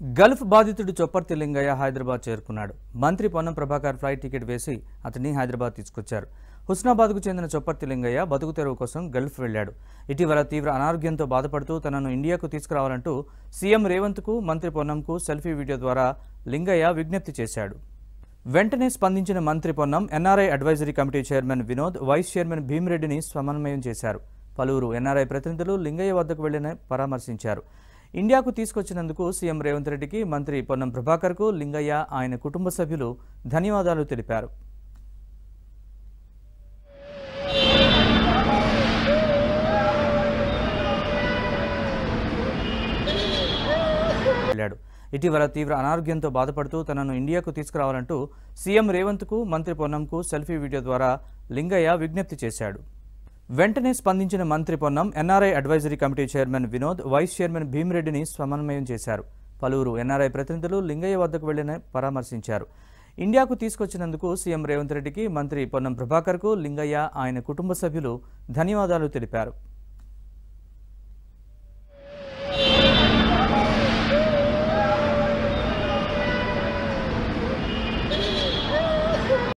Gulf బాధితుడు చొప్పర్తి లింగయ్య హైదరాబాద్ చేరుకున్నాడు. మంత్రి పొన్నం ప్రభాకర్ ఫ్లైట్ టికెట్ వేసి అతన్ని హైదరాబాద్ తీసుకొచ్చారు. హుస్నాబాద్కు చెందిన చొప్పర్తి లింగయ్య బతుకు తెరువు కోసం గల్ఫ్ వెళ్లాడు. ఇటీవల తీవ్ర అనారోగ్యంతో బాధపడుతూ తనను ఇండియాకు తీసుకురావాలంటూ సీఎం రేవంత్కు, మంత్రి పొన్నంకు సెల్ఫీ వీడియో ద్వారా లింగయ్య విజ్ఞప్తి చేశాడు. వెంటనే స్పందించిన మంత్రి Ponnam NRI advisory committee chairman Vinod, vice chairman భీమిరెడ్డిని సమన్వయం చేశారు. పలువురు ఎన్ఆర్ఐ ప్రతినిధులు లింగయ్య వద్దకు వెళ్లి పరామర్శించారు. ఇండియాకు తీసుకొచ్చినందుకు సీఎం రేవంత్ రెడ్డికి, మంత్రి పొన్నం ప్రభాకర్కు లింగయ్య, ఆయన కుటుంబ సభ్యులు ధన్యవాదాలు తెలిపారు. ఇటీవల తీవ్ర అనారోగ్యంతో బాధపడుతూ తనను ఇండియాకు తీసుకురావాలంటూ సీఎం రేవంత్కు, మంత్రి పొన్నంకు సెల్ఫీ వీడియో ద్వారా లింగయ్య విజ్ఞప్తి చేశాడు. వెంటనే స్పందించిన మంత్రి Ponnam NRI advisory committee chairman Vinod, vice chairman భీమిరెడ్డిని సమన్వయం చేశారు. పలువురు ఎన్ఆర్ఐ ప్రతినిధులు లింగయ్య వద్దకు వెళ్లి పరామర్శించారు. ఇండియాకు తీసుకొచ్చినందుకు సీఎం రేవంత్ రెడ్డికి, మంత్రి పొన్నం ప్రభాకర్కు లింగయ్య, ఆయన కుటుంబ సభ్యులు ధన్యవాదాలు తెలిపారు.